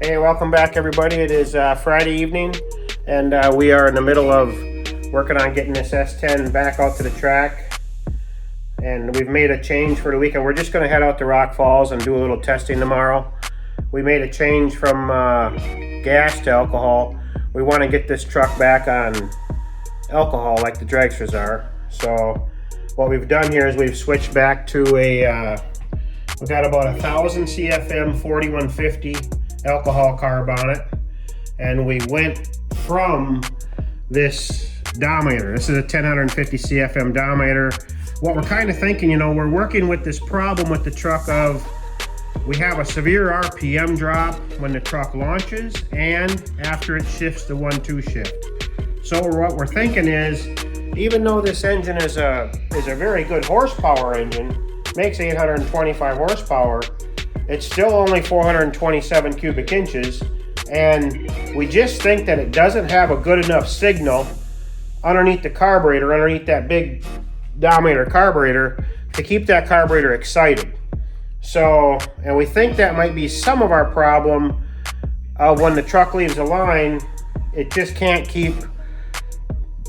Hey, welcome back everybody. It is Friday evening and we are in the middle of working on getting this S10 back out to the track, and we've made a change for the weekend. We're just going to head out to Rock Falls and do a little testing tomorrow. We made a change from gas to alcohol. We want to get this truck back on alcohol like the dragsters are. So what we've done here is we've switched back to we've got about 1,000 CFM 4150 alcohol carb on it, and we went from this Dominator. This is a 1,050 CFM Dominator. What we're kind of thinking, you know, we're working with this problem with the truck of we have a severe RPM drop when the truck launches and after it shifts to 1-2 shift. So what we're thinking is, even though this engine is a very good horsepower engine, makes 825 horsepower, it's still only 427 cubic inches, and we just think that it doesn't have a good enough signal underneath the carburetor, underneath that big Dominator carburetor, to keep that carburetor excited. So, and we think that might be some of our problem of when the truck leaves the line, it just can't keep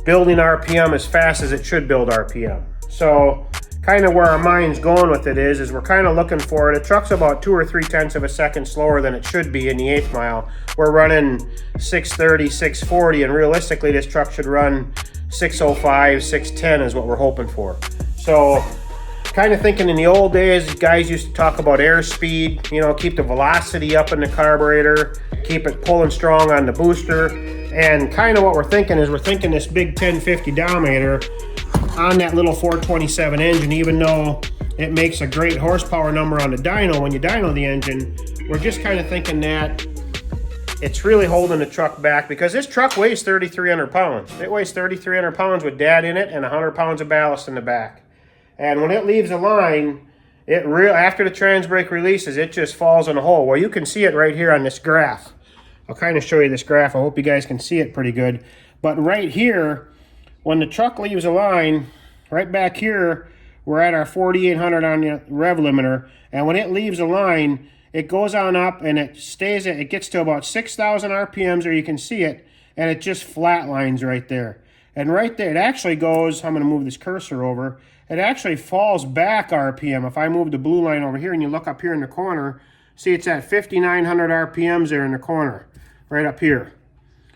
building RPM as fast as it should build RPM. So kind of where our mind's going with it is we're kind of looking for it. The truck's about 2 or 3 tenths of a second slower than it should be in the 8th mile. We're running 630, 640, and realistically this truck should run 605, 610 is what we're hoping for. So kind of thinking in the old days, guys used to talk about airspeed, you know, keep the velocity up in the carburetor, keep it pulling strong on the booster. And kind of what we're thinking is we're thinking this big 1050 Dominator on that little 427 engine, even though it makes a great horsepower number on the dyno when you dyno the engine, we're just kind of thinking that it's really holding the truck back, because this truck weighs 3,300 pounds. It weighs 3,300 pounds with dad in it and 100 pounds of ballast in the back. And when it leaves the line, after the trans brake releases, it just falls in a hole. Well, you can see it right here on this graph. I'll kind of show you this graph. I hope you guys can see it pretty good. But right here, when the truck leaves a line, right back here, we're at our 4,800 on the rev limiter, and when it leaves a line, it goes on up and it stays at, it gets to about 6,000 RPMs, or you can see it, and it just flatlines right there. And right there, it actually goes, I'm going to move this cursor over, it actually falls back RPM. If I move the blue line over here and you look up here in the corner, see it's at 5,900 RPMs there in the corner, right up here.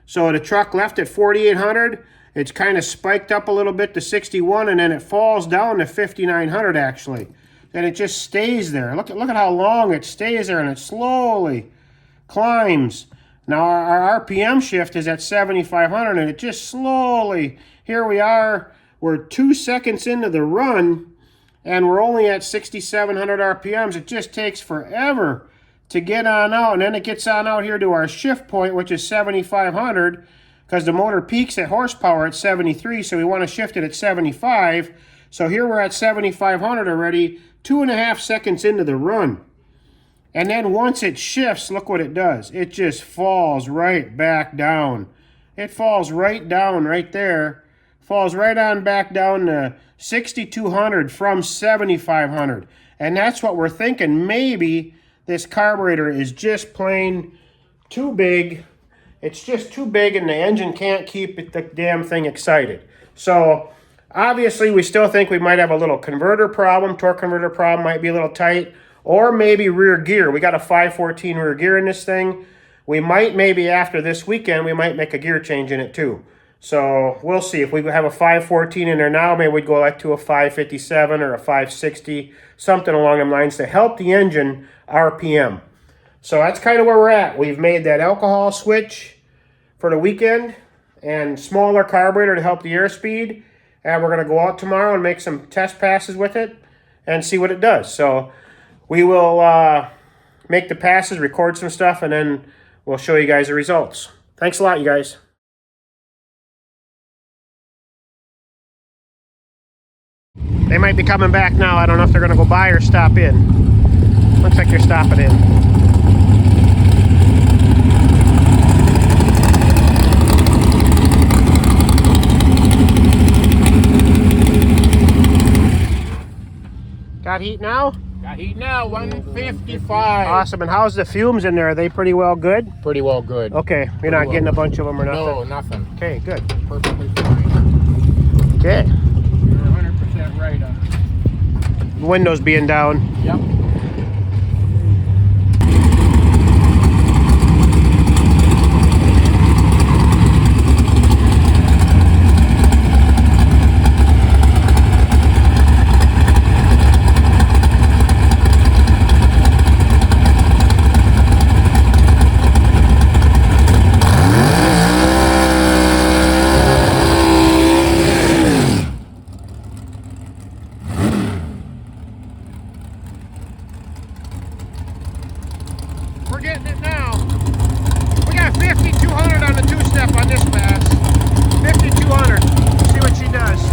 So the truck left at 4,800, it's kind of spiked up a little bit to 61, and then it falls down to 5,900 actually. And it just stays there. Look at how long it stays there, and it slowly climbs. Now our RPM shift is at 7,500, and it just slowly, here we are, we're 2 seconds into the run, and we're only at 6,700 RPMs. It just takes forever to get on out, and then it gets on out here to our shift point, which is 7,500, because the motor peaks at horsepower at 73, so we want to shift it at 75. So here we're at 7,500 already, 2.5 seconds into the run. And then once it shifts, look what it does. It just falls right back down. It falls right down right there. Falls right on back down to 6,200 from 7,500. And that's what we're thinking. Maybe this carburetor is just plain too big. It's just too big, and the engine can't keep the damn thing excited. So obviously we still think we might have a little converter problem. Torque converter problem might be a little tight. Or maybe rear gear. We got a 514 rear gear in this thing. We might, maybe after this weekend, we might make a gear change in it too. So we'll see. If we have a 514 in there now, maybe we'd go like to a 557 or a 560, something along them lines to help the engine RPM. So that's kind of where we're at. We've made that alcohol switch for the weekend and smaller carburetor to help the airspeed. And we're going to go out tomorrow and make some test passes with it and see what it does. So we will make the passes, record some stuff, and then we'll show you guys the results. Thanks a lot, you guys. They might be coming back now. I don't know if they're going to go by or stop in. Looks like they're stopping in. Got heat now? Got heat now, 155. Awesome. And how's the fumes in there? Are they pretty well good? Pretty well good. Okay. You're not getting a bunch of them or nothing? No, nothing. Okay, good. Perfectly fine. Okay. You're 100% right on it. Windows being down. Yep. We're getting it now. We got 5,200 on the two-step on this pass. 5,200. See what she does.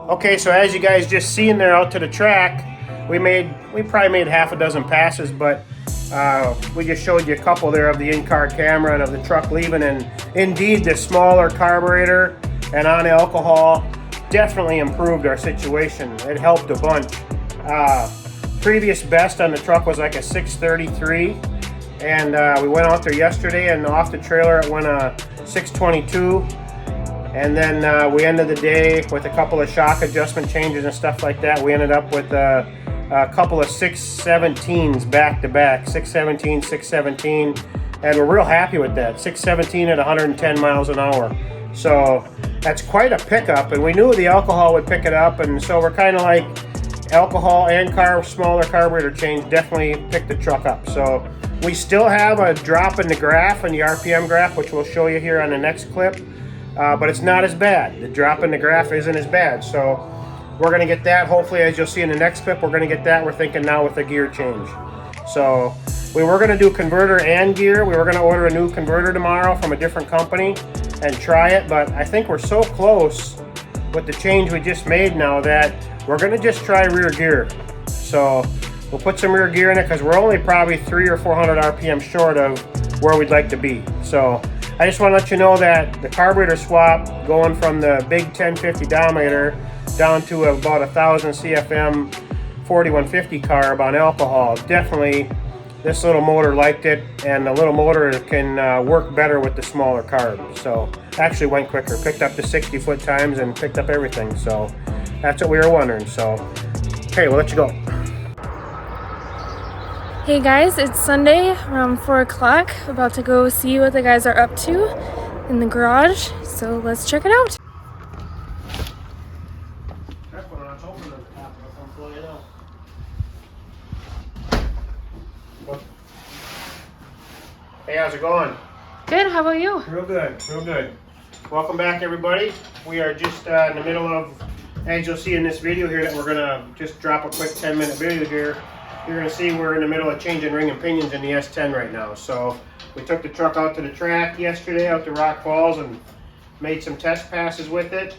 Okay, so as you guys just seen there out to the track, we probably made half a dozen passes, but we just showed you a couple there of the in-car camera and of the truck leaving, and indeed the smaller carburetor and on alcohol definitely improved our situation. It helped a bunch. Previous best on the truck was like a 633, and we went out there yesterday, and off the trailer it went a 622. And then we ended the day with a couple of shock adjustment changes and stuff like that. We ended up with a couple of 617s back to back, 617, 617, and we're real happy with that. 617 at 110 miles an hour. So that's quite a pickup, and we knew the alcohol would pick it up, and so we're kind of like alcohol and smaller carburetor change definitely picked the truck up. So we still have a drop in the graph, in the RPM graph, which we'll show you here on the next clip. But it's not as bad. The drop in the graph isn't as bad. So we're going to get that. Hopefully, as you'll see in the next clip, we're going to get that. We're thinking now with a gear change. So we were going to do converter and gear. We were going to order a new converter tomorrow from a different company and try it. But I think we're so close with the change we just made now that we're going to just try rear gear. So we'll put some rear gear in it because we're only probably 300 or 400 RPM short of where we'd like to be. So I just want to let you know that the carburetor swap going from the big 1050 Dominator down to about 1,000 CFM 4150 carb on alcohol, definitely this little motor liked it, and the little motor can work better with the smaller carb. So actually went quicker, picked up the 60-foot times and picked up everything. So that's what we were wondering. So okay, we'll let you go. Hey guys, it's Sunday around 4 o'clock. About to go see what the guys are up to in the garage. So let's check it out. Hey, how's it going? Good, how about you? Real good, real good. Welcome back, everybody. We are just in the middle of, as you'll see in this video here, that we're gonna just drop a quick 10-minute video here. You're going to see we're in the middle of changing ring and pinions in the S10 right now. So we took the truck out to the track yesterday, out to Rock Falls, and made some test passes with it.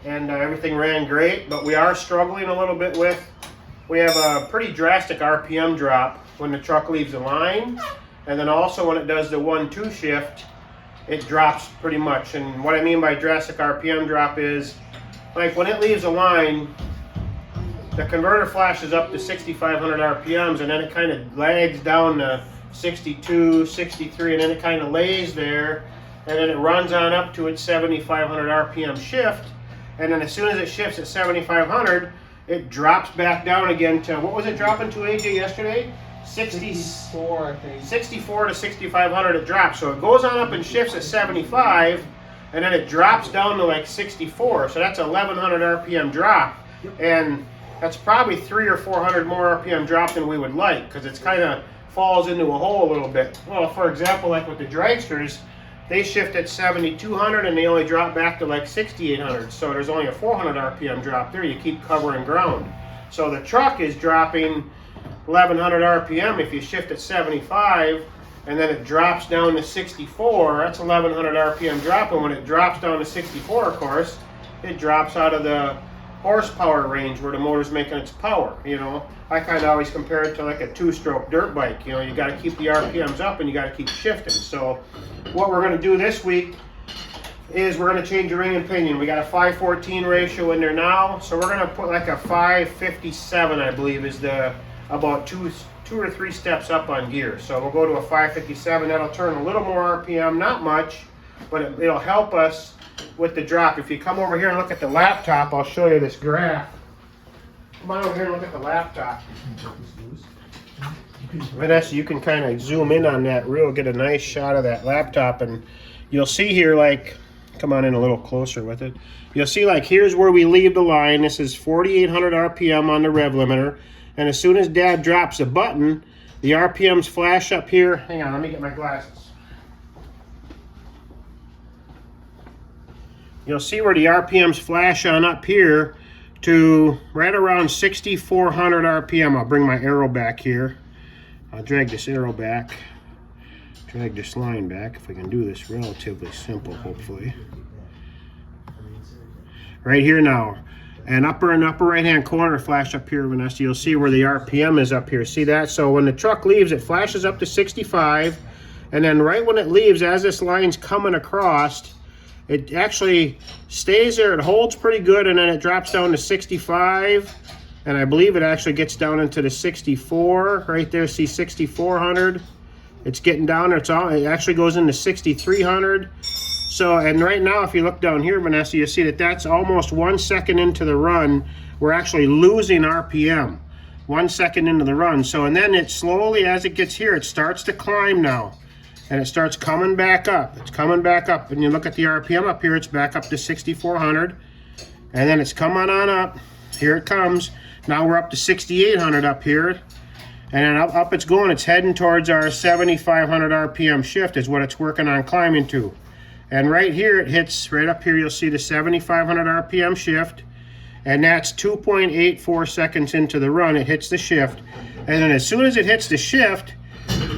And everything ran great, but we are struggling a little bit with, we have a pretty drastic RPM drop when the truck leaves the line. And then also when it does the 1-2 shift, it drops pretty much. And what I mean by drastic RPM drop is, like when it leaves a line, the converter flashes up to 6,500 RPMs, and then it kind of lags down to 62, 63, and then it kind of lays there, and then it runs on up to its 7,500 RPM shift, and then as soon as it shifts at 7,500, it drops back down again to, what was it dropping to, AJ, yesterday? 64, I think. 64 to 6,500 it drops. So it goes on up and shifts at 75, and then it drops down to like 64. So that's 1,100 RPM drop. And that's probably 300 or 400 more RPM drop than we would like, because it's kind of falls into a hole a little bit. Well, for example, like with the dragsters, they shift at 7,200 and they only drop back to like 6,800. So there's only a 400 RPM drop there. You keep covering ground. So the truck is dropping 1,100 RPM if you shift at 75, and then it drops down to 64. That's 1,100 RPM drop, and when it drops down to 64, of course, it drops out of the horsepower range where the motor's making its power. You know, I kind of always compare it to like a two-stroke dirt bike. You know, you got to keep the RPMs up and you got to keep shifting. So what we're going to do this week is we're going to change the ring and pinion. We got a 514 ratio in there now, so we're going to put like a 557, I believe, is the about two or three steps up on gear. So we'll go to a 557. That'll turn a little more RPM, not much, but it'll help us with the drop. If you come over here and look at the laptop, I'll show you this graph. Come on over here and look at the laptop. Vanessa, you can kind of zoom in on that get a nice shot of that laptop, and you'll see here, like, come on in a little closer with it. You'll see, like, here's where we leave the line. This is 4,800 RPM on the rev limiter, and as soon as Dad drops a button, the RPMs flash up here. Hang on, let me get my glasses. You'll see where the RPMs flash on up here to right around 6,400 RPM. I'll bring my arrow back here. I'll drag this arrow back, drag this line back, if we can do this relatively simple, hopefully. Right here now, and upper right hand corner flash up here, Vanessa, you'll see where the RPM is up here. See that? So when the truck leaves, it flashes up to 65, and then right when it leaves, as this line's coming across, it actually stays there, it holds pretty good, and then it drops down to 65, and I believe it actually gets down into the 64, right there, see 6,400, it's getting down there, it actually goes into 6,300, so, and right now, if you look down here, Vanessa, you see that that's almost 1 second into the run, we're actually losing RPM, 1 second into the run, so, and then it slowly, as it gets here, it starts to climb now. And it starts coming back up. It's coming back up. And you look at the RPM up here, it's back up to 6,400. And then it's coming on up. Here it comes. Now we're up to 6,800 up here. And then up it's going. It's heading towards our 7,500 RPM shift is what it's working on climbing to. And right here it hits, right up here you'll see the 7,500 RPM shift. And that's 2.84 seconds into the run. It hits the shift. And then as soon as it hits the shift,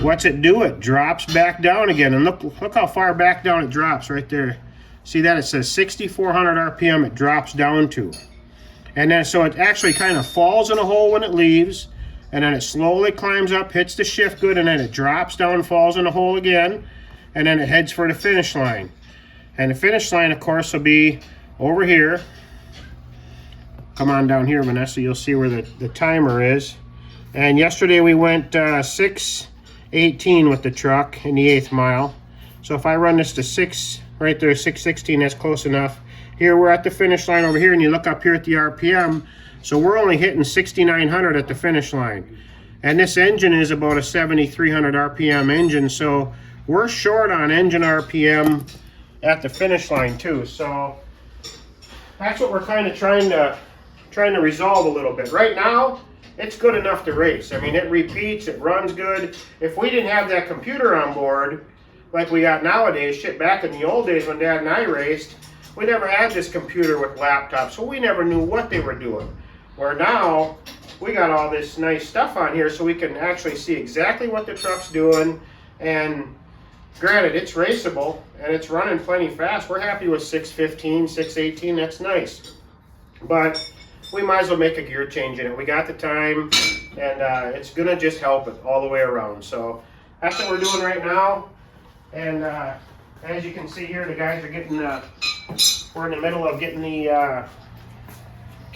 what's it do? It drops back down again, and look how far back down it drops right there. See that? It says 6,400 RPM it drops down to. And then so it actually kind of falls in a hole when it leaves, and then it slowly climbs up, hits the shift good, and then it drops down, falls in a hole again, and then it heads for the finish line. And the finish line, of course, will be over here. Come on down here, Vanessa, you'll see where the timer is. And yesterday we went 6:18 with the truck in the 8th mile. So if I run this to 6, right there, 6:16, that's close enough. Here we're at the finish line over here, and you look up here at the RPM. So we're only hitting 6,900 at the finish line. And this engine is about a 7,300 RPM engine, so we're short on engine RPM at the finish line too. So that's what we're kind of trying to resolve a little bit. Right now, it's good enough to race. I mean, it repeats, it runs good. If we didn't have that computer on board, like we got nowadays, shit, back in the old days when Dad and I raced, we never had this computer with laptops, so we never knew what they were doing. Where now, we got all this nice stuff on here so we can actually see exactly what the truck's doing. And granted, it's raceable, and it's running plenty fast. We're happy with 6:15, 6:18, that's nice. But we might as well make a gear change in it. We got the time, and it's gonna just help it all the way around. So that's what we're doing right now. And as you can see here, the guys are getting, we're in the middle of getting the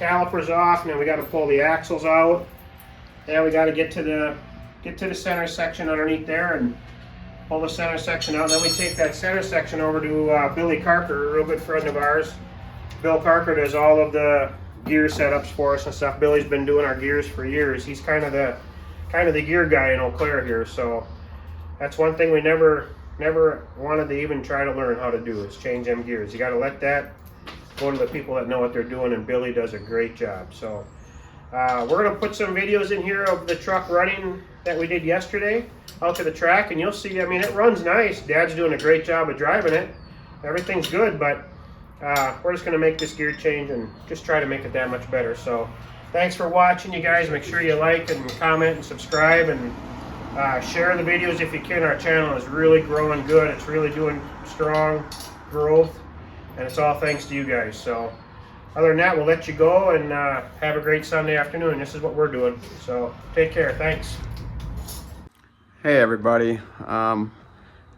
calipers off, and then we got to pull the axles out, and we got to get to the center section underneath there and pull the center section out. Then we take that center section over to Billy Carker, a real good friend of ours. Bill Carker does all of the gear setups for us and stuff. Billy's been doing our gears for years. He's kind of the gear guy in Eau Claire here. So that's one thing we never wanted to even try to learn how to do, is change them gears. You got to let that go to the people that know what they're doing, and Billy does a great job. So we're going to put some videos in here of the truck running that we did yesterday out to the track, and you'll see, I mean, it runs nice. Dad's doing a great job of driving it. Everything's good, but we're just going to make this gear change and just try to make it that much better. So thanks for watching, you guys. Make sure you like and comment and subscribe, and share the videos if you can. Our channel is really growing good. It's really doing strong growth, and it's all thanks to you guys. So other than that, we'll let you go, and have a great Sunday afternoon. This is what we're doing. So take care. Thanks. Hey everybody,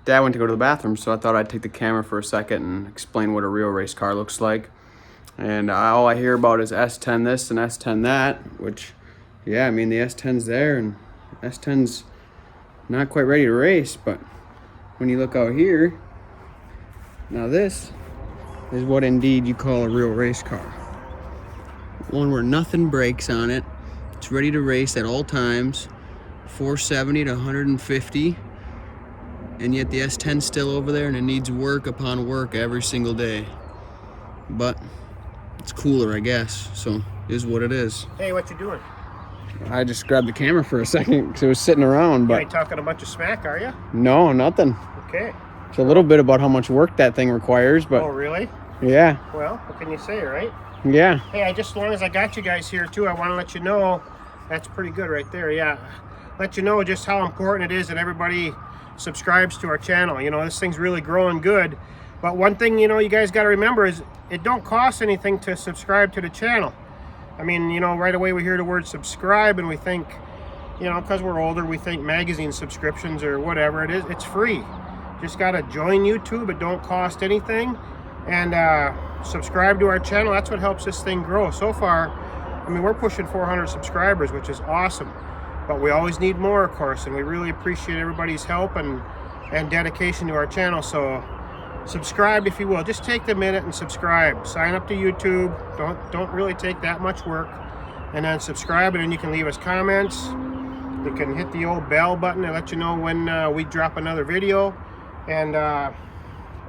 Dad went to go to the bathroom, so I thought I'd take the camera for a second and explain what a real race car looks like. And all I hear about is S10 this and S10 that, which, yeah, I mean, the S10's there, and S10's not quite ready to race. But when you look out here, now this is what indeed you call a real race car. One where nothing breaks on it. It's ready to race at all times. 470 to 150, and yet the S10's still over there, and it needs work upon work every single day. But it's cooler, I guess, so it is what it is. Hey, what you doing? I just grabbed the camera for a second because it was sitting around, You but ain't talking a bunch of smack, are you? no, nothing. Okay. It's a little bit about how much work that thing requires, Oh, but really? yeah, Well, what can you say, right? yeah. Hey, as long as I got you guys here too, I want to let you know, that's pretty good right there, yeah. Let you know just how important it is that everybody subscribes to our channel. You know, this thing's really growing good. But one thing, you know, you guys got to remember is it don't cost anything to subscribe to the channel. I mean, you know, right away we hear the word subscribe and we think, you know, because we're older, we think magazine subscriptions or whatever it is. It's free. Just got to join YouTube. It don't cost anything. And subscribe to our channel. That's what helps this thing grow. So far, I mean, we're pushing 400 subscribers, which is awesome. But we always need more, of course, and we really appreciate everybody's help and dedication to our channel. So subscribe if you will. Just take the minute and subscribe. Sign up to YouTube. Don't really take that much work. And then subscribe, and then you can leave us comments. You can hit the old bell button and let you know when we drop another video. And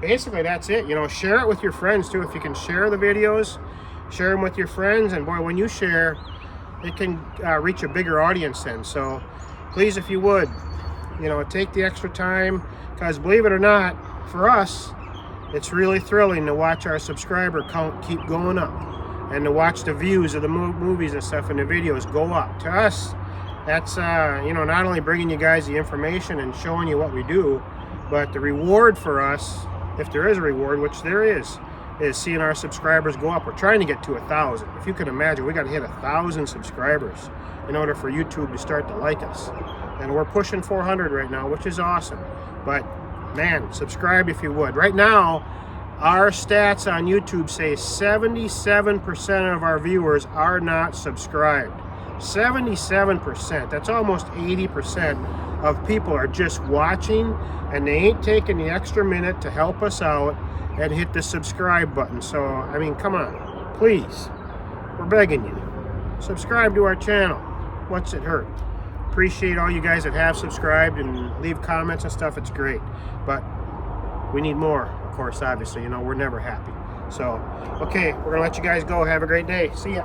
basically that's it. You know, share it with your friends too. If you can share the videos, share them with your friends. And boy, when you share, it can reach a bigger audience then. So please, if you would, you know, take the extra time, because believe it or not, for us, it's really thrilling to watch our subscriber count keep going up, and to watch the views of the movies and stuff and the videos go up. To us, that's you know, not only bringing you guys the information and showing you what we do, but the reward for us, if there is a reward, which there is seeing our subscribers go up. We're trying to get to 1,000. If you can imagine, we got to hit 1,000 subscribers in order for YouTube to start to like us. And we're pushing 400 right now, which is awesome. But man, subscribe if you would. Right now, our stats on YouTube say 77% of our viewers are not subscribed. 77%. That's almost 80% of people are just watching, and they ain't taking the extra minute to help us out and hit the subscribe button. So, I mean, come on, please, we're begging you, subscribe to our channel. What's it hurt? Appreciate all you guys that have subscribed and leave comments and stuff. It's great, but we need more, of course. Obviously, you know, we're never happy. So, okay, we're gonna let you guys go. Have a great day. See ya.